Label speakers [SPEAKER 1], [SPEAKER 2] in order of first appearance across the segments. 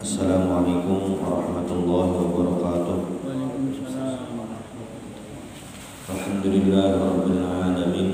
[SPEAKER 1] Assalamualaikum warahmatullahi wabarakatuh.
[SPEAKER 2] Waalaikumsalam.
[SPEAKER 1] Alhamdulillahirabbil alamin.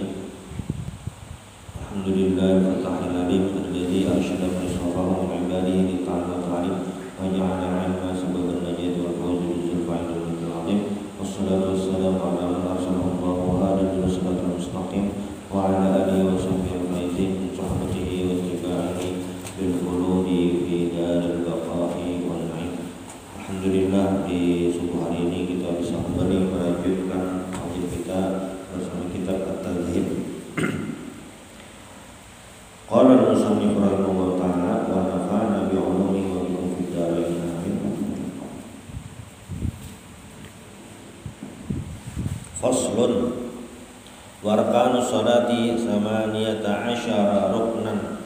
[SPEAKER 1] Alhamdulillahi fatahil alim alladzi arsyada man safahu min ibadihi li ta'ala ta'alim wa ja'ala 'ilma sababan najati wal fawzi bi zulfa'il azim. Wassalatu wassalamu ala man arsalahu Allahu wa ala alihi washabihi mustaqim wa ala alihi wa sahbihi faizin min sahbihi wa tiba'ihi bil qulubi fi daril baqa'i wan na'im. Alhamdulillah, di subuh hari ini kita bisa kembali melanjutkan kajian kita bersama kitab At-Tadhib. Qala al-musannif rahimahullah ta'ala wa nafa'ana bi'ulumihi wa bikum fid dharain amin. Faslun wa arkanus salati 18 ruknan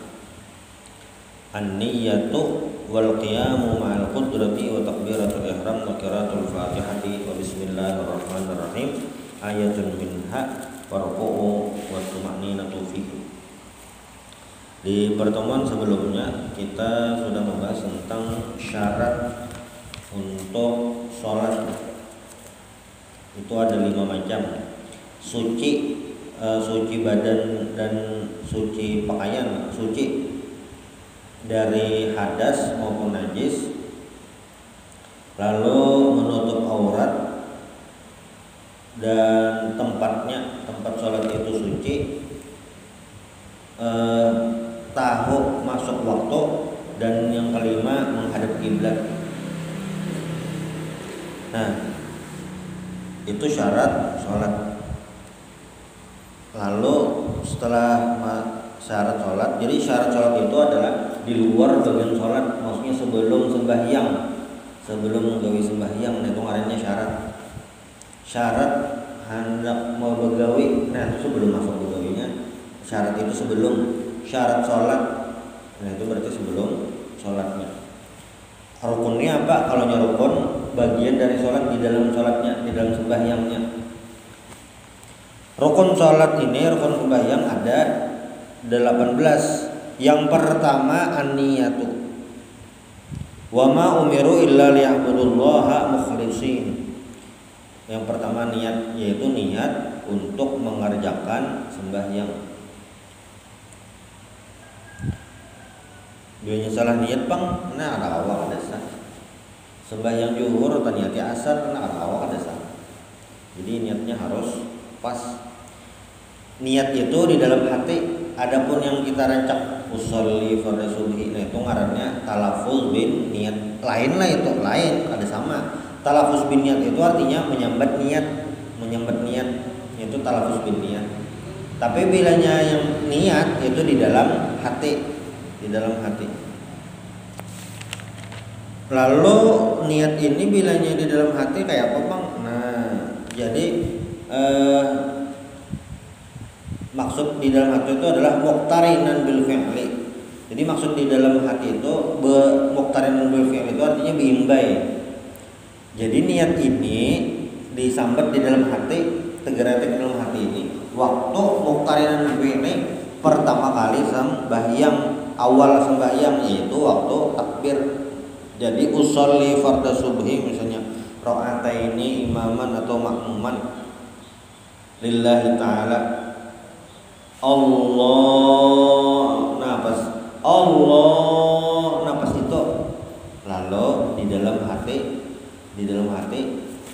[SPEAKER 1] an-niyyatu wal qiyamu ma'al qudrati wa takbiratul ihram wa qiraatul fatihati wa bismillahirrahmanirrahim ayatun minha warqu'u wa tuma'ninatu fihi. Di pertemuan sebelumnya kita sudah membahas tentang syarat untuk sholat. Itu ada 5 macam: suci badan dan suci pakaian, suci dari hadas maupun najis, lalu menutup aurat dan tempat sholat itu suci, tahu masuk waktu, dan yang kelima menghadap kiblat. Nah, itu syarat sholat. Lalu setelah syarat sholat, jadi syarat sholat itu adalah di luar bagian sholat, maksudnya sebelum sembahyang, sebelum menggawi sembahyang, nah itu ngarannya syarat. Syarat hendak mau begawi, nah itu sebelum masuk begawinya. Syarat itu sebelum syarat sholat, nah itu berarti sebelum sholatnya. Rukunnya apa? Kalau rukun bagian dari sholat di dalam sholatnya, di dalam sembahyangnya. Rukun sholat ini, rukun sembahyang ada 18. Yang pertama an-niyatu. Wa ma umiru illa liya'budullaha mukhlishin. Yang pertama niat, yaitu niat untuk mengerjakan sembahyang. Biasanya salah niat bang, nah ada awal ada sah. Sembahyang zuhur atau niat asar, nah ada awal ada sah. Jadi niatnya harus pas. Niat itu di dalam hati. Adapun yang kita rancak usolli fardhu subhi, nah itu ngarannya talafuz bin niat. Lain lah, itu lain, ada sama. Talafuz bin niat itu artinya menyambat niat, itu talafuz bin niat. Tapi bilanya yang niat itu di dalam hati, Lalu niat ini bilanya di dalam hati kayak apa bang? Nah, jadi maksud di dalam hati itu adalah muqtarinan bil fi'li. Jadi maksud di dalam hati itu muqtarinan bil fi'li itu artinya biimbai. Jadi niat ini disambat di dalam hati, tegaratik di dalam hati ini waktu muqtarinan bil fi'li pertama kali sembahyang, awal sembahyang, yaitu waktu takbir. Jadi usolli fardhu subhi misalnya rakaataini imaman atau makmuman lillahi ta'ala, Allah nafas itu, lalu di dalam hati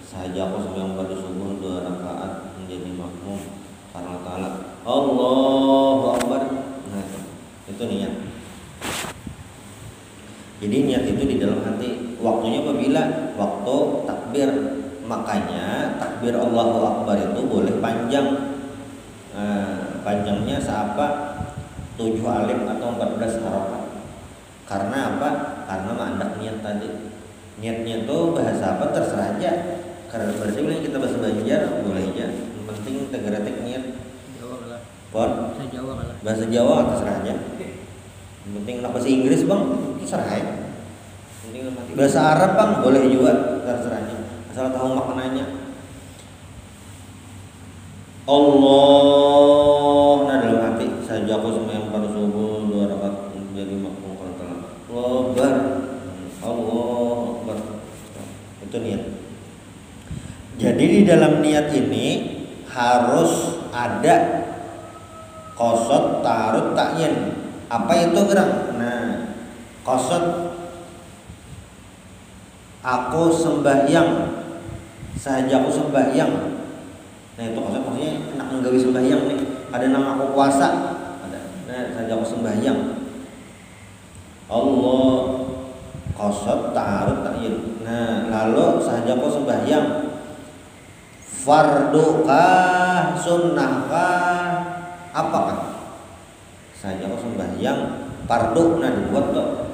[SPEAKER 1] saja aku sembahyang pada subuh 2 rakaat menjadi makmum karena ta'ala Allahu Akbar. Nah itu niat. Jadi niat itu di dalam hati. Waktunya apabila waktu takbir. Makanya takbir Allahu Akbar itu boleh panjang. Panjangnya seapa 7 alif atau 14 harokat. Karena apa? Karena mandak niat tadi. Niatnya itu bahasa apa terserah aja. Karena berarti boleh kita bahasa Banjar boleh aja. Yang penting tegaratik niat.
[SPEAKER 2] Jawa kalah.
[SPEAKER 1] Pon? Bahasa Jawa terserah aja. Yang penting bahasa Inggris bang terserah ya. Bahasa Arab bang boleh juga terserahnya. Asal tahu maknanya. Allah, nah dalam hati saja aku sembahyang pada subuh 2 rakaat menjadi makmum kalau telah. Akbar. Itu niat. Jadi di dalam niat ini harus ada qasad, ta'arud, ta'yin. Apa itu gerak? Nah, qasad aku sembahyang, saja aku sembahyang. Nah itu qasad maksudnya nak nggawi sembahyang nih. Ada nama aku puasa, ada. Nah saja aku sembahyang. Allah qasad, ta'arud, ta'yin. Nah lalu saja aku sembahyang. Fardukah, sunnahkah, apakah? Saja aku sembahyang fardu, nah dibuat tuh.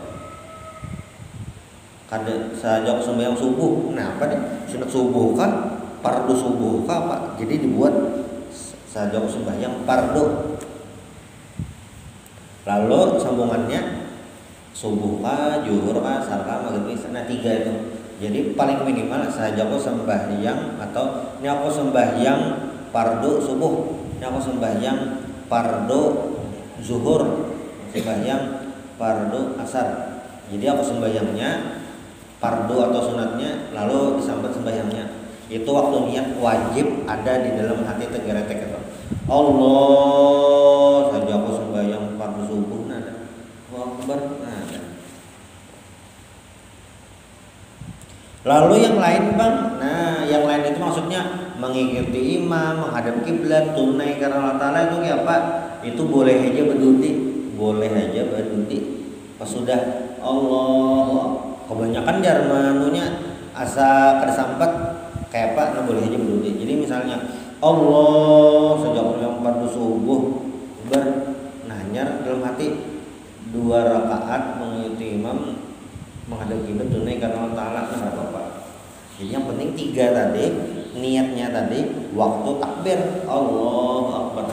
[SPEAKER 1] Kada saja aku sembahyang subuh, nah apa nih? Sunat subuh kah? Fardu subuh kah apa? Jadi dibuat saja aku sembahyang fardu. Lalu sambungannya subuh kah, zuhur kah, asar kah, maghrib, isya, nah 3 itu. Jadi paling minimal saja aku sembahyang, atau ini aku sembahyang fardu subuh, ini aku sembahyang fardu zuhur, sembahyang fardu asar. Jadi aku sembahyangnya fardu atau sunatnya, lalu disambut sembahyangnya. Itu waktu niat wajib ada di dalam hati tegeretek itu. Allah saja aku sembahyang fardu subuh, nada. Allahu Akbar, nada. Lalu yang lain bang, nah yang lain itu maksudnya mengikuti imam, menghadap kiblat, tunai karena Allah Taala itu kayak apa? Itu boleh aja berdudi, pas sudah Allah, kebanyakan jarmanunya asa kada sampat kayak apa, nah boleh aja berdudi. Jadi misalnya Allah sejak yang fardu subuh nanyar dalam hati 2 rakaat mengikuti imam, menghadap kiblat, tunai karena Allah Taala, nah apa-apa. Jadi yang penting 3 tadi, niatnya tadi waktu takbir Allahu Akbar.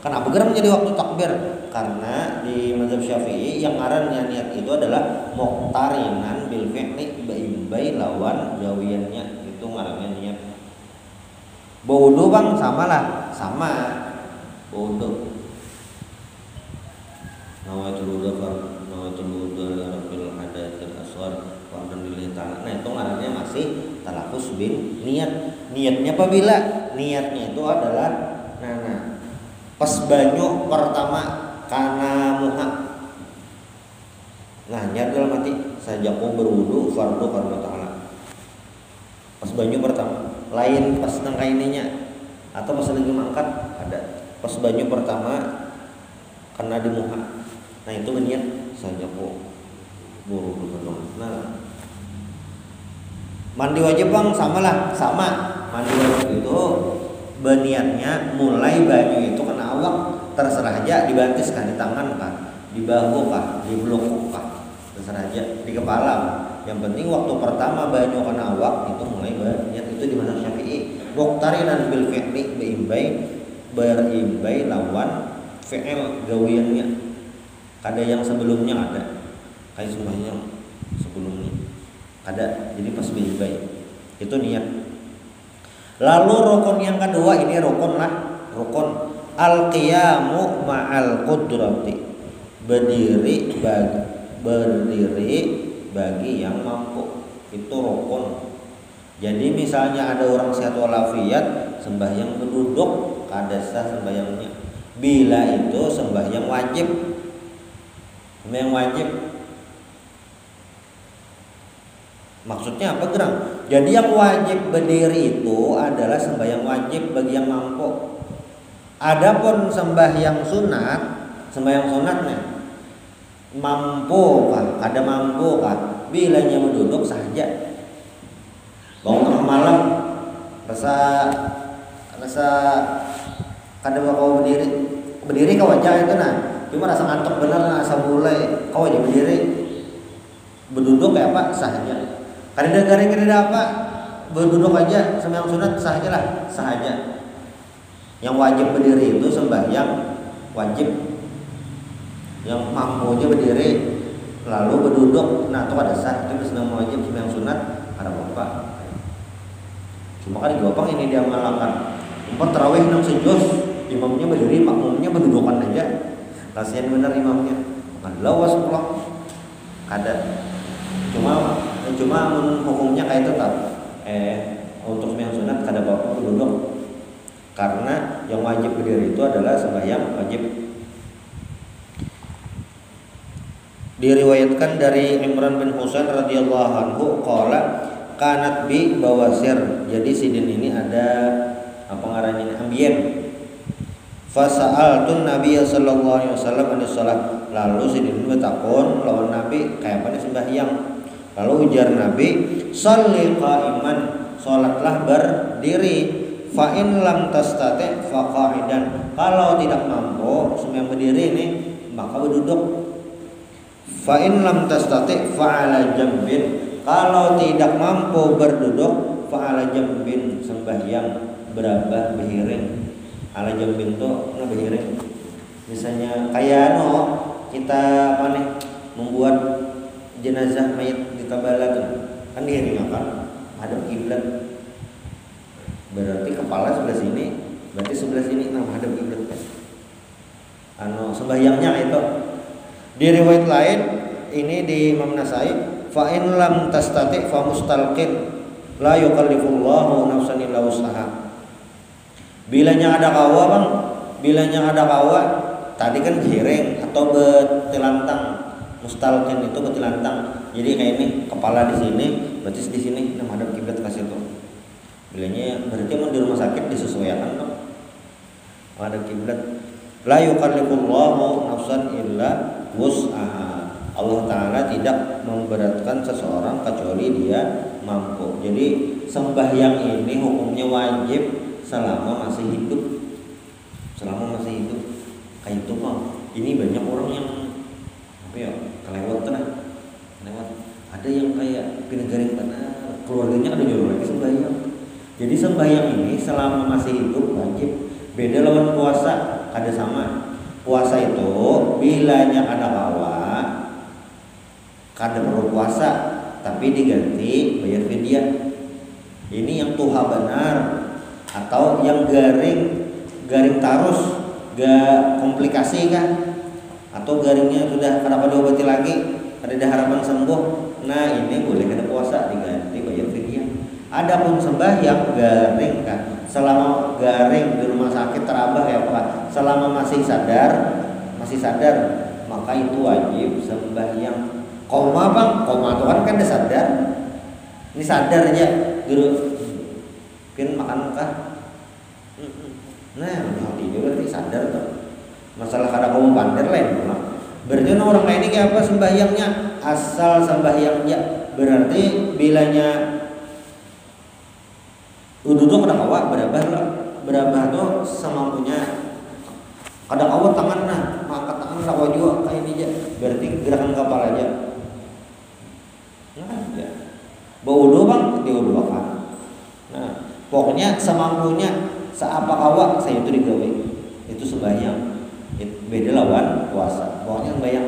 [SPEAKER 1] Kenapa geram menjadi waktu takbir? Karena di mazhab Syafi'i yang ngarannya niat itu adalah muqtarinan bil fi'li baimbai lawan gawiannya, itu ngarannya niat. Wudu bang sama wudu. Nawaitul wudu rabbil hadatsil asghar wa alhamdulillah ta'ala. Nah itu ngarannya masih talafuz bin niat. Niatnya apabila niatnya itu adalah pas banyu pertama kana muha. Nah niat dalam hati sajaku berwudu fardu karena ta'ala. Pas banyu pertama, lain pas tengah ininya atau pas lagi mangkat ada. Pas banyu pertama karena di muha. Nah itu niat sajaku berwudu karena. Nah mandi wajib bang sama. Mandi wajib itu berniatnya mulai banyu itu kena awak, terserah aja dibantis kah, di tangan kah, di bahu kah, di belukuk kah, terserah aja, di kepala. Yang penting waktu pertama banyu kena awak itu mulai berniat. Itu di mazhab Syafi'i. Muqtarinan bil fi'li berimbai lawan fi'il gawiannya. Kada yang sebelumnya ada, kayak sembahyang sebelumnya ada. Jadi pas berimbai itu niat. Lalu rukun yang kedua, ini rukun al-qiyamu ma'al qudrati, berdiri bagi yang mampu, itu rukun. Jadi misalnya ada orang sehat walafiat sembahyang berduduk, kada sah sembahyangnya. Bila itu sembahyang wajib. Maksudnya apa gerang? Jadi yang wajib berdiri itu adalah sembahyang wajib bagi yang mampu. Adapun sembahyang sunatnya mampu kan? Ada mampu kan? Bilanya berduduk saja. Bangun tengah malam rasa kada kau berdiri kau aja itu nah. Cuma rasa ngantuk bener, rasa mulai kau aja berdiri. Berduduk kayak apa saja. Kada garing apa, berduduk aja sembahyang sunat sah aja. Yang wajib berdiri itu sembahyang wajib. Yang mampunya berdiri lalu berduduk, nah itu ada sah, itu sedang wajib. Sembahyang sunat ada apa? Cuma kan gampang ini dia mengamalkan. Tarawih 6 sejus, imamnya berdiri, makmumnya berdudukan aja. Kasihan bener imamnya. Kan lawas pulang. Ada. Cuma hukumnya kayak tetap untuk sembahyang sunat kada apa duduk, karena yang wajib berdiri itu adalah sembahyang wajib. Diriwayatkan dari Imran bin Husain radhiyallahu anhu qala kanat bi bawasir. Jadi sidin ini ada apa ngarannya ambien. Fasa'altun Nabi sallallahu alaihi wasallam anis salat. Lalu sidin bertakon lawan Nabi kayak pada sembahyang. Lalu ujar Nabi, "Shalli qa'iman." Salatlah berdiri. Fa in lam tastati' fa qa'idan. Kalau tidak mampu sembahyang berdiri ini maka berduduk. Fa in lam tastati' fa 'ala jambin. Kalau tidak mampu berduduk fa 'ala jambin, sembahyang berabah behiring. 'Ala jambin tuh behiring. Misalnya kayak kita apa nih membuat jenazah mayat di tabala tuh. Kan dihiringkan hadap kiblat. Berarti kepala sebelah sini, berarti sebelah sini hadap kiblat kan. Sembahyangnya itu. Di riwayat lain ini di Imam Nasai, fa in lam tastati' fa mustalqin la yukallifullahu nafsan illa wus'aha. Bilanya ada kawa bang, bilanya ada kawa tadi kan giring atau betilantang. Mustalqin itu betilantang. Jadi kayak ini kepala di sini, berarti di sini menghadap kiblat kasih tuh. Bilanya berarti mau di rumah sakit disesuaikan dong. Menghadap kiblat. La yukallifullahu nafsan illa wus'aha. Allah Ta'ala tidak memberatkan seseorang kecuali dia mampu. Jadi sembahyang ini hukumnya wajib selama masih hidup. Selama masih hidup. Kayak itu bang. Ini banyak orang yang apa ya kelewat lah. Kelewat. Ada yang kayak pinegaring benar. Keluarganya ada nyuruh lagi sembahyang. Jadi sembahyang ini selama masih hidup wajib. Beda lawan puasa. Ada sama. Puasa itu bilanya ada kawa kada perlu puasa tapi diganti bayar fidyah. Ini yang tuha benar atau yang garing tarus gak komplikasi kan, atau garingnya sudah kenapa diobati lagi ada harapan sembuh. Nah ini boleh kada puasa diganti bayar fidyah. Adapun sembahyang garing kan, selama garing di rumah sakit terabah ya Pak, selama masih sadar maka itu wajib sembahyang. Koma bang, koma itu kan udah sadar. Ini sadar aja, guru. Mungkin makan kah? Nah, udah tidur berarti sadar tuh. Masalah kada kamu pandai lain pula. Berarti orang lain ini kayak apa sembahyangnya? Asal sembahyangnya berarti bilanya duduk kada kawa berabah lah. Berabah tuh semampunya. Kada kawa tangan nah, maka tangan kawa juga kayak ini aja. Berarti gerakan kepala aja. Nah, ya. Baudo bang, diudoakan. Nah, pokoknya semampunya, seapa kawa saya itu digawe. Itu sembahyang. Beda lawan puasa. Pokoknya sembahyang.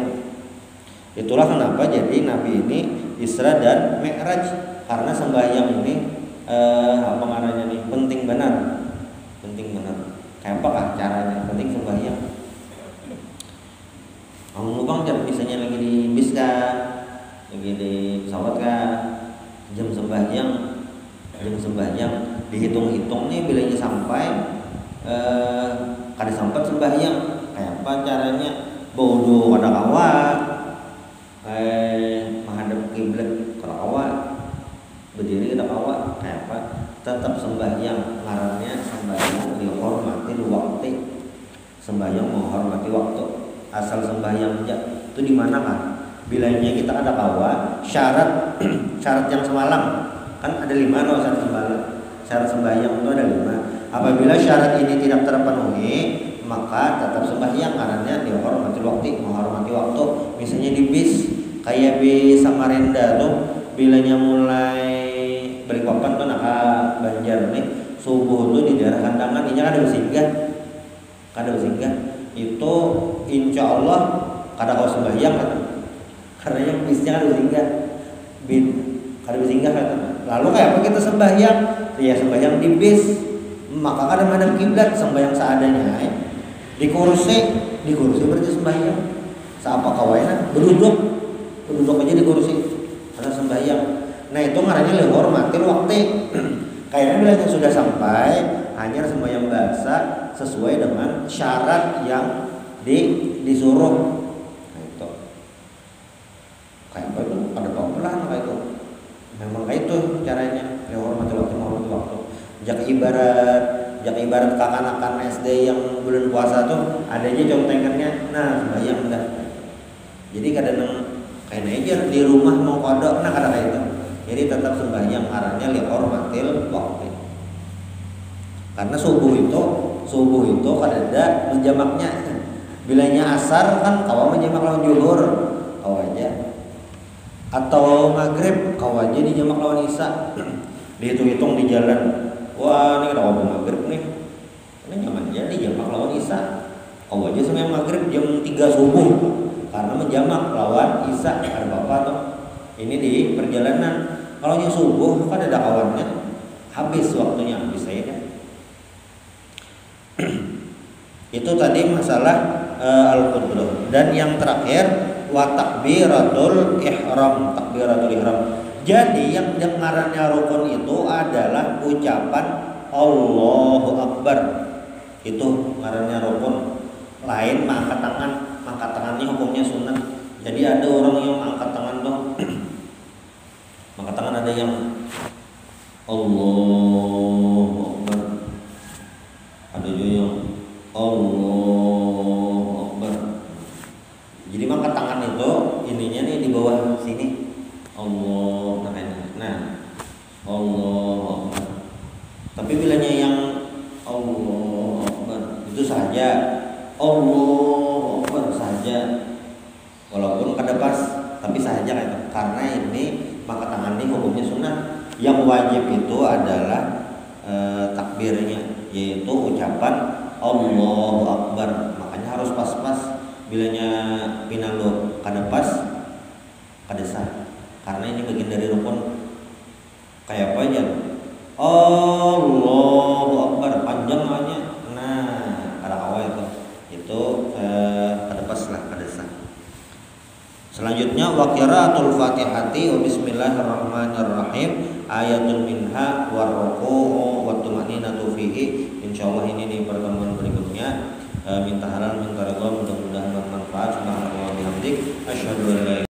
[SPEAKER 1] Itulah kenapa jadi Nabi ini Isra dan Mi'raj, karena sembahyang ini apa namanya nih penting benar. Kayak apakah caranya? Penting sembahyang. Kamu bang jam misalnya lagi di bis kah, lagi di pesawat kah, jam sembahyang dihitung-hitung nih bilanya sampai kada sampai sembahyang. Kayak apa caranya? Bodoh kada kawa, menghadap kiblat kada kawa, berdiri kada kawa, kayak apa? Tetap sembahyang, ngarannya sembahyang dihormati waktu. Sembahyang menghormati waktu. Asal sembahyang aja. Itu di mana kan? Bilanya kita ada kawa, syarat yang semalam. Kan ada 5 loh syarat sembahyang itu ada 5. Apabila syarat ini tidak terpenuhi, maka tetap sembahyang karena dihormati waktu. Misalnya di bis kayak bis Samarinda tuh bilanya mulai Balikpapan tuh nak Banjar nih subuh tuh di daerah Kandangan ini kada bersinggah itu insya Allah kada kau sembahyang kan, karena yang bisnya kada bersinggah kan. Lalu kayak apa kita sembahyang? Ya sembahyang di bis, maka kada madhab kiblat, sembahyang seadanya. Di kursi berarti sembahyang. Seapa kawaina berduduk aja di kursi ada sembahyang. Nah itu ngarannya li hormatil waqti. Kayaknya bilangnya sudah sampai hanya sembahyang biasa sesuai dengan syarat yang disuruh. Nah itu kayak apa itu pada pelan kayak itu. Memang kayak itu caranya li hormatil waktu. Jak ibarat kakak-kakak SD yang bulan puasa tuh ada aja contengannya. Nah sembahyang dah. Jadi kadang kayak aja di rumah mau kodok, nah kadang kayak itu. Jadi tetap sembahyang arahnya li hormatil waktu. Karena subuh itu kadada menjamaknya. Bilanya asar kan kawa menjamak lawan zuhur, kawa aja. Atau maghrib kawa aja dijamak lawan isya. Dihitung-hitung di jalan. Wah, ini kada waktu maghrib nih. Ini nyaman aja dijamak lawan isya. Kawa aja sampai maghrib jam 3 subuh. Karena menjamak lawan isya ada apa tuh? Ini di perjalanan. Kalau yang subuh kan ada kawannya habis waktunya habis saya kan. Itu tadi masalah al-qudrah. Dan yang terakhir wa takbiratul ihram. Jadi yang ngarannya rukun itu adalah ucapan Allahu Akbar. Itu ngarannya rukun. Lain mengangkat tangan. Angkat tangan ini hukumnya sunat. Jadi ada orang yang angkat tangan tuh angkat tangan ada yang Allahu Akbar. Ada juga yang Allahu Akbar. Jadi angkat tangan itu ininya nih di bawah sini. Allah Allahu Akbar. Tapi bilanya yang Allahu Akbar itu saja. Allahu Akbar saja, walaupun kada pas, tapi saja kan karena ini maka tangan ini hukumnya sunnah. Yang wajib itu adalah takbirnya, yaitu ucapan Allahu Akbar. Makanya harus pas-pas, bilanya pinalo kada pas, kada sah. Karena ini bagian dari rukun. Kayak apa aja? Allahu Akbar panjang aja. Nah, kada awal itu kada pas lah, kada sah. Selanjutnya wa qiraatul Fatihati wa bismillahirrahmanirrahim ayatun minha war ruku'u wa tumaninatu fihi. Insyaallah ini di pertemuan berikutnya. Minta halal minta ridha, mudah-mudahan bermanfaat. Subhanallah wa bihamdik asyhadu an la